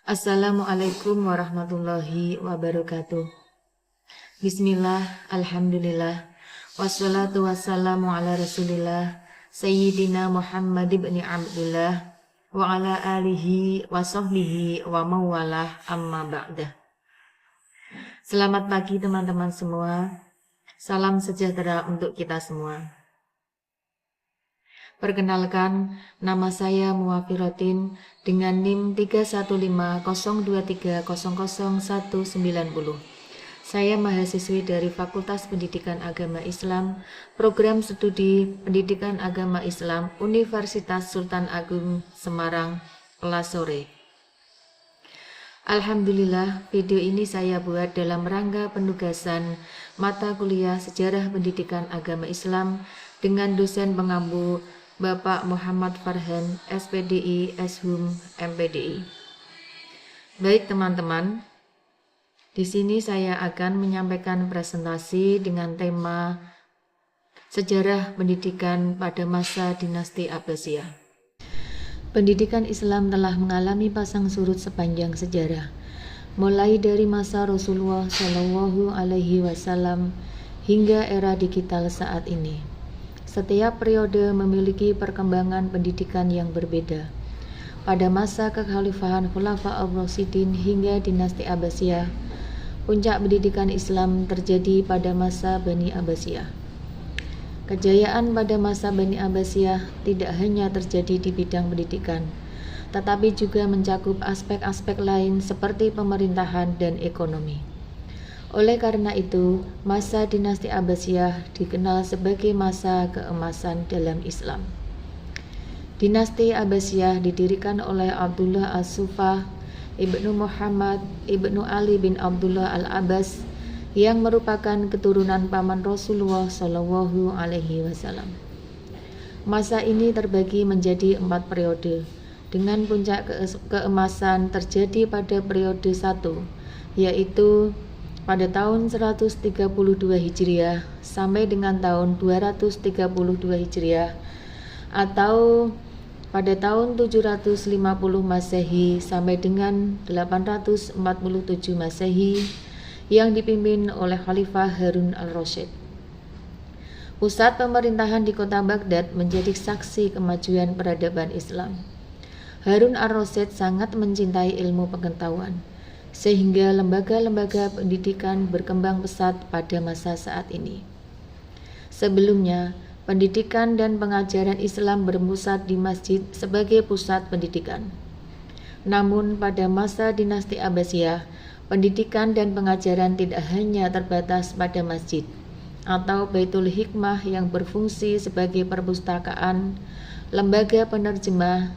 Assalamualaikum warahmatullahi wabarakatuh. Bismillah, alhamdulillah, wassalatu wassalamu ala rasulillah, Sayyidina Muhammad ibn Abdullah, wa ala alihi wa sahbihi wa mawalah amma ba'dah. Selamat pagi teman-teman semua, salam sejahtera untuk kita semua. Perkenalkan, nama saya Muwafirotin dengan NIM 31502300190. Saya mahasiswi dari Fakultas Pendidikan Agama Islam, Program Studi Pendidikan Agama Islam, Universitas Sultan Agung, Semarang, kelas sore. Alhamdulillah, video ini saya buat dalam rangka penugasan mata kuliah Sejarah Pendidikan Agama Islam dengan dosen pengampu Bapak Muhammad Farhan, SPDI, Shum, MPDI. Baik teman-teman, di sini saya akan menyampaikan presentasi dengan tema Sejarah Pendidikan pada masa Dinasti Abbasiyah. Pendidikan Islam telah mengalami pasang surut sepanjang sejarah, mulai dari masa Rasulullah Shallallahu Alaihi Wasallam hingga era digital saat ini. Setiap periode memiliki perkembangan pendidikan yang berbeda. Pada masa kekhalifahan Khulafa ar-Rasyidin hingga dinasti Abbasiyah, puncak pendidikan Islam terjadi pada masa Bani Abbasiyah. Kejayaan pada masa Bani Abbasiyah tidak hanya terjadi di bidang pendidikan, tetapi juga mencakup aspek-aspek lain seperti pemerintahan dan ekonomi. Oleh karena itu, masa dinasti Abbasiyah dikenal sebagai masa keemasan dalam Islam. Dinasti Abbasiyah didirikan oleh Abdullah As-Suffah Ibnu Muhammad Ibnu Ali bin Abdullah Al-Abbas yang merupakan keturunan paman Rasulullah Shallallahu Alaihi Wasallam. Masa ini terbagi menjadi 4 periode, dengan puncak keemasan terjadi pada periode 1, yaitu pada tahun 132 Hijriah sampai dengan tahun 232 Hijriah, atau pada tahun 750 Masehi sampai dengan 847 Masehi, yang dipimpin oleh Khalifah Harun al-Rasyid. Pusat pemerintahan di kota Baghdad menjadi saksi kemajuan peradaban Islam. Harun al-Rasyid sangat mencintai ilmu pengetahuan, sehingga lembaga-lembaga pendidikan berkembang pesat pada masa saat ini. Sebelumnya, pendidikan dan pengajaran Islam berpusat di masjid sebagai pusat pendidikan. Namun pada masa dinasti Abbasiyah, pendidikan dan pengajaran tidak hanya terbatas pada masjid atau Baitul Hikmah yang berfungsi sebagai perpustakaan, lembaga penerjemah,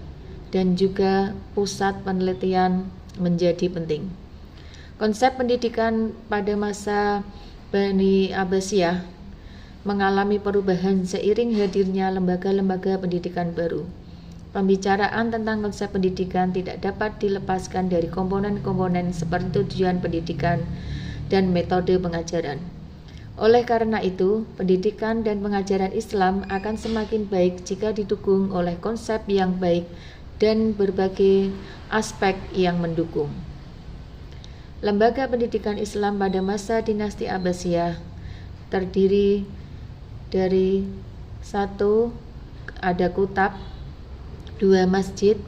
dan juga pusat penelitian menjadi penting. Konsep pendidikan pada masa Bani Abbasiyah mengalami perubahan seiring hadirnya lembaga-lembaga pendidikan baru. Pembicaraan tentang konsep pendidikan tidak dapat dilepaskan dari komponen-komponen seperti tujuan pendidikan dan metode pengajaran. Oleh karena itu, pendidikan dan pengajaran Islam akan semakin baik jika didukung oleh konsep yang baik dan berbagai aspek yang mendukung. Lembaga pendidikan Islam pada masa dinasti Abbasiyah terdiri dari 1. Ada kutab, 2. Masjid,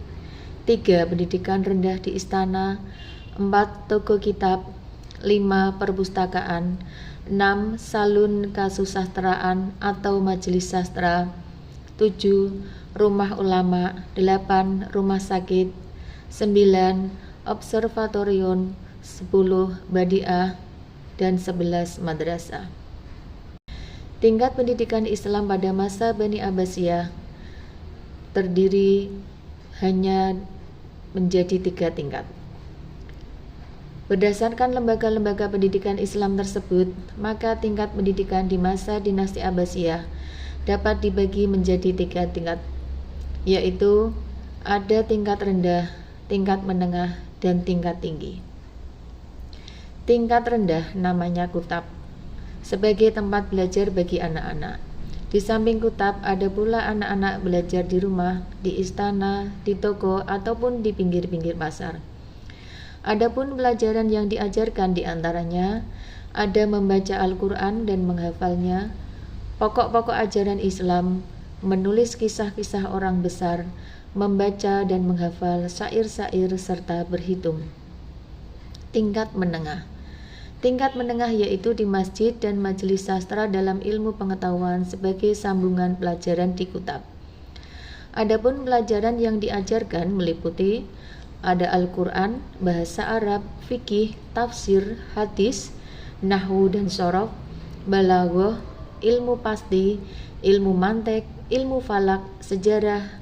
3. Pendidikan rendah di istana, 4. Toko kitab, 5. Perpustakaan, 6. Salun kasusastraan atau majelis sastra, 7. Rumah ulama, 8. Rumah sakit, 9. Observatorium, 10. Badiah, dan 11. Madrasah. Tingkat pendidikan Islam pada masa Bani Abbasiyah terdiri hanya menjadi 3 tingkat. Berdasarkan lembaga-lembaga pendidikan Islam tersebut, maka tingkat pendidikan di masa dinasti Abbasiyah dapat dibagi menjadi 3 tingkat, yaitu ada tingkat rendah, tingkat menengah, dan tingkat tinggi. Tingkat rendah namanya kutab, sebagai tempat belajar bagi anak-anak. Di samping kutab, ada pula anak-anak belajar di rumah, di istana, di toko, ataupun di pinggir-pinggir pasar. Adapun pelajaran yang diajarkan diantaranya ada membaca Al-Quran dan menghafalnya, pokok-pokok ajaran Islam, menulis kisah-kisah orang besar, membaca dan menghafal syair-syair serta berhitung. Tingkat menengah. Tingkat menengah yaitu di masjid dan majelis sastra dalam ilmu pengetahuan sebagai sambungan pelajaran di kutab. Adapun pelajaran yang diajarkan meliputi ada Al-Quran, bahasa Arab, fikih, tafsir, hadis, nahwu dan shorof, balaghah, ilmu pasti, ilmu mantek, ilmu falak, sejarah,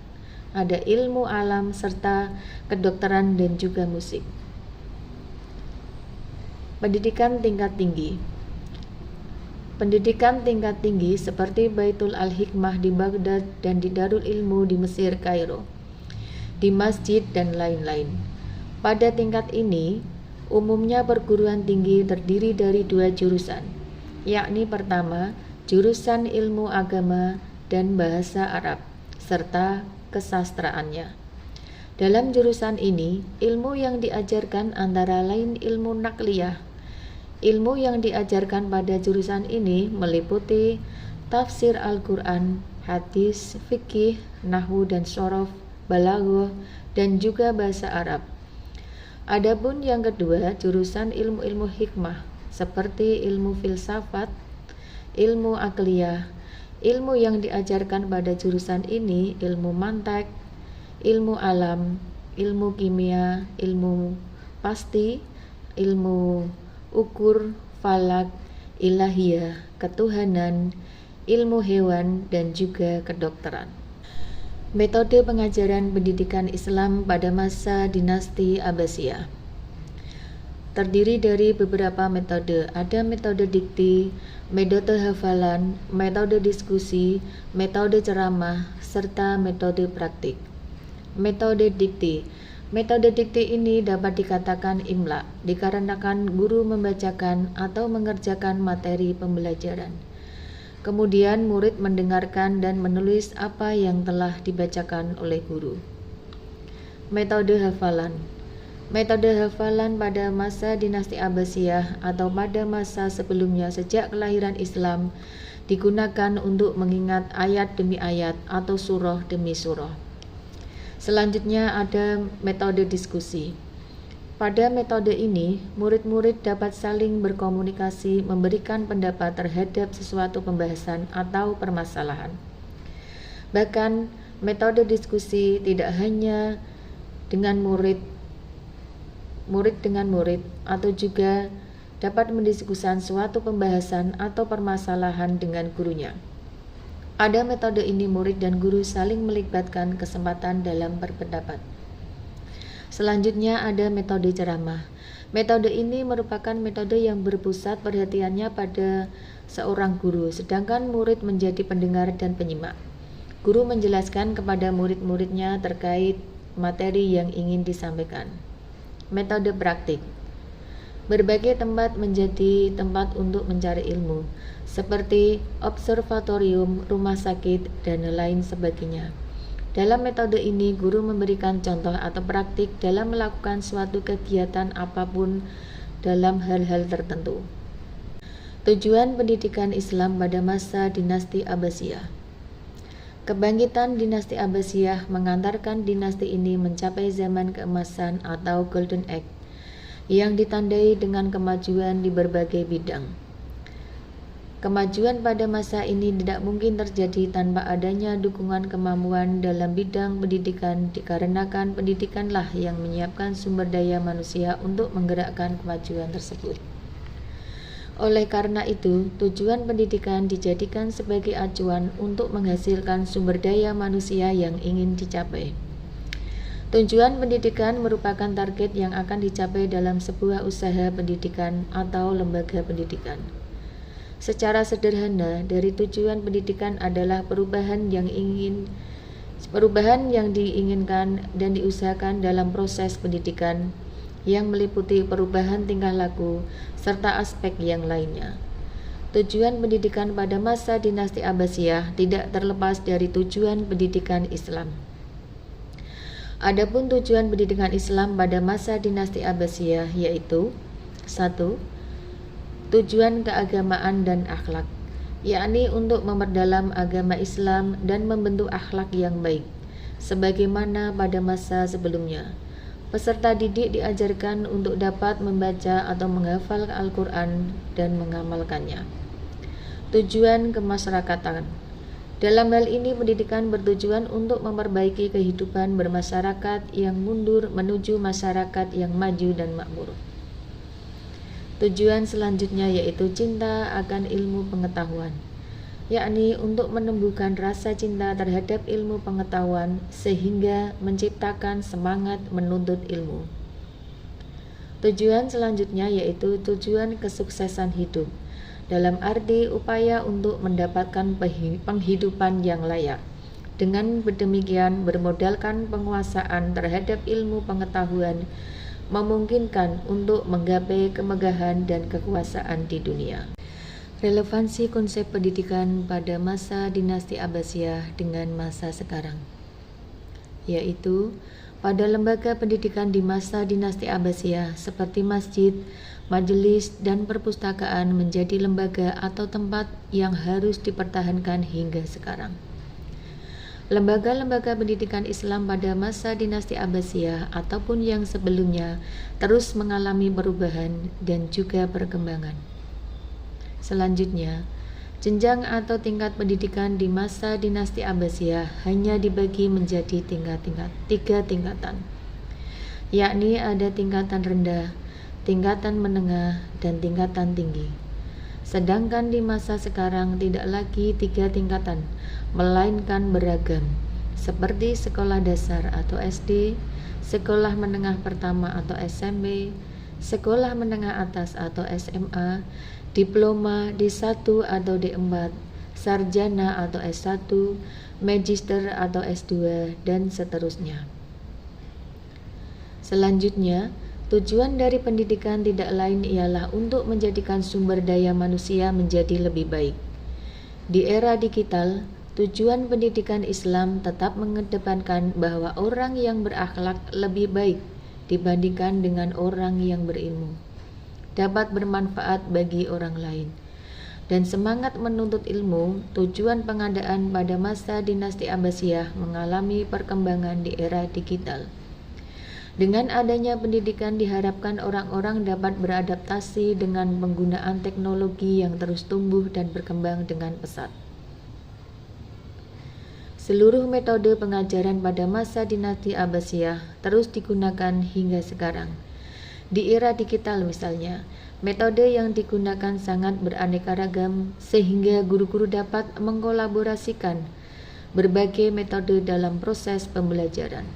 ada ilmu alam serta kedokteran dan juga musik. Pendidikan tingkat tinggi. Pendidikan tingkat tinggi seperti Baitul Al-Hikmah di Baghdad dan di Darul Ilmu di Mesir, Kairo, di masjid dan lain-lain. Pada tingkat ini, umumnya perguruan tinggi terdiri dari 2 jurusan, yakni pertama, jurusan ilmu agama dan bahasa Arab, serta kesastraannya. Dalam jurusan ini, ilmu yang diajarkan antara lain ilmu nakliyah. Ilmu yang diajarkan pada jurusan ini meliputi tafsir Al-Quran, hadis, fikih, nahwu dan shorof, balaghah, dan juga bahasa Arab. Adapun yang kedua, jurusan ilmu-ilmu hikmah seperti ilmu filsafat, ilmu akliyah. Ilmu yang diajarkan pada jurusan ini ilmu mantek, ilmu alam, ilmu kimia, ilmu pasti, ilmu ukur, falak, ilahiyah, ketuhanan, ilmu hewan, dan juga kedokteran. Metode pengajaran pendidikan Islam pada masa dinasti Abbasiyah terdiri dari beberapa metode. Ada metode dikti, metode hafalan, metode diskusi, metode ceramah, serta metode praktik. Metode dikti. Metode dikti ini dapat dikatakan imla, dikarenakan guru membacakan atau mengerjakan materi pembelajaran. Kemudian murid mendengarkan dan menulis apa yang telah dibacakan oleh guru. Metode hafalan. Metode hafalan pada masa dinasti Abbasiyah atau pada masa sebelumnya sejak kelahiran Islam digunakan untuk mengingat ayat demi ayat atau surah demi surah. Selanjutnya ada metode diskusi. Pada metode ini, murid-murid dapat saling berkomunikasi, memberikan pendapat terhadap sesuatu pembahasan atau permasalahan. Bahkan, metode diskusi tidak hanya dengan murid dengan murid, atau juga dapat mendiskusikan suatu pembahasan atau permasalahan dengan gurunya. Pada metode ini murid dan guru saling melibatkan kesempatan dalam berpendapat. Selanjutnya ada metode ceramah. Metode ini merupakan metode yang berpusat perhatiannya pada seorang guru, sedangkan murid menjadi pendengar dan penyimak. Guru menjelaskan kepada murid-muridnya terkait materi yang ingin disampaikan. Metode praktik. Berbagai tempat menjadi tempat untuk mencari ilmu, seperti observatorium, rumah sakit, dan lain sebagainya. Dalam metode ini, guru memberikan contoh atau praktik dalam melakukan suatu kegiatan apapun dalam hal-hal tertentu. Tujuan pendidikan Islam pada masa dinasti Abbasiyah. Kebangkitan dinasti Abbasiyah mengantarkan dinasti ini mencapai zaman keemasan atau Golden Age, yang ditandai dengan kemajuan di berbagai bidang. Kemajuan pada masa ini tidak mungkin terjadi tanpa adanya dukungan kemampuan dalam bidang pendidikan, dikarenakan pendidikanlah yang menyiapkan sumber daya manusia untuk menggerakkan kemajuan tersebut. Oleh karena itu, tujuan pendidikan dijadikan sebagai acuan untuk menghasilkan sumber daya manusia yang ingin dicapai. Tujuan pendidikan merupakan target yang akan dicapai dalam sebuah usaha pendidikan atau lembaga pendidikan. Secara sederhana, dari tujuan pendidikan adalah perubahan yang diinginkan dan diusahakan dalam proses pendidikan yang meliputi perubahan tingkah laku serta aspek yang lainnya. Tujuan pendidikan pada masa dinasti Abbasiyah tidak terlepas dari tujuan pendidikan Islam. Adapun tujuan pendidikan Islam pada masa dinasti Abbasiyah yaitu 1. Tujuan keagamaan dan akhlak, yakni untuk memperdalam agama Islam dan membentuk akhlak yang baik, sebagaimana pada masa sebelumnya. Peserta didik diajarkan untuk dapat membaca atau menghafal Al-Quran dan mengamalkannya. Tujuan kemasyarakatan. Dalam hal ini pendidikan bertujuan untuk memperbaiki kehidupan bermasyarakat yang mundur menuju masyarakat yang maju dan makmur. Tujuan selanjutnya yaitu cinta akan ilmu pengetahuan, yakni untuk menumbuhkan rasa cinta terhadap ilmu pengetahuan sehingga menciptakan semangat menuntut ilmu. Tujuan selanjutnya yaitu tujuan kesuksesan hidup, dalam arti upaya untuk mendapatkan penghidupan yang layak. Dengan demikian, bermodalkan penguasaan terhadap ilmu pengetahuan memungkinkan untuk menggapai kemegahan dan kekuasaan di dunia. Relevansi konsep pendidikan pada masa dinasti Abbasiyah dengan masa sekarang, yaitu pada lembaga pendidikan di masa dinasti Abbasiyah seperti masjid, majelis, dan perpustakaan menjadi lembaga atau tempat yang harus dipertahankan hingga sekarang. Lembaga-lembaga pendidikan Islam pada masa dinasti Abbasiyah ataupun yang sebelumnya terus mengalami perubahan dan juga perkembangan. Selanjutnya, jenjang atau tingkat pendidikan di masa dinasti Abbasiyah hanya dibagi menjadi tiga tingkatan, yakni ada tingkatan rendah, tingkatan menengah, dan tingkatan tinggi. Sedangkan di masa sekarang tidak lagi tiga tingkatan, melainkan beragam, seperti sekolah dasar atau SD, sekolah menengah pertama atau SMP, sekolah menengah atas atau SMA, diploma D1 atau D4, sarjana atau S1, magister atau S2, dan seterusnya. Selanjutnya, tujuan dari pendidikan tidak lain ialah untuk menjadikan sumber daya manusia menjadi lebih baik. Di era digital, tujuan pendidikan Islam tetap mengedepankan bahwa orang yang berakhlak lebih baik dibandingkan dengan orang yang berilmu, dapat bermanfaat bagi orang lain. Dan semangat menuntut ilmu, tujuan pengadaan pada masa dinasti Abbasiyah mengalami perkembangan di era digital. Dengan adanya pendidikan diharapkan orang-orang dapat beradaptasi dengan penggunaan teknologi yang terus tumbuh dan berkembang dengan pesat. Seluruh metode pengajaran pada masa dinasti Abbasiyah terus digunakan hingga sekarang. Di era digital misalnya, metode yang digunakan sangat beraneka ragam sehingga guru-guru dapat mengkolaborasikan berbagai metode dalam proses pembelajaran.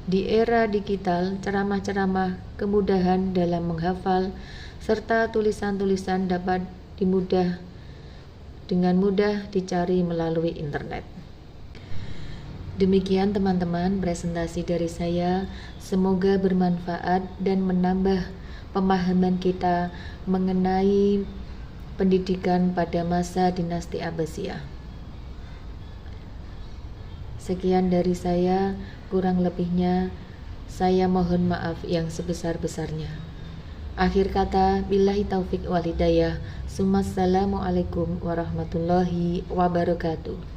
Di era digital, ceramah-ceramah, kemudahan dalam menghafal, serta tulisan-tulisan dapat dengan mudah dicari melalui internet. Demikian teman-teman presentasi dari saya, semoga bermanfaat dan menambah pemahaman kita mengenai pendidikan pada masa dinasti Abbasiyah. Sekian dari saya, kurang lebihnya saya mohon maaf yang sebesar-besarnya. Akhir kata, billahi taufik wal hidayah. Assalamualaikum warahmatullahi wabarakatuh.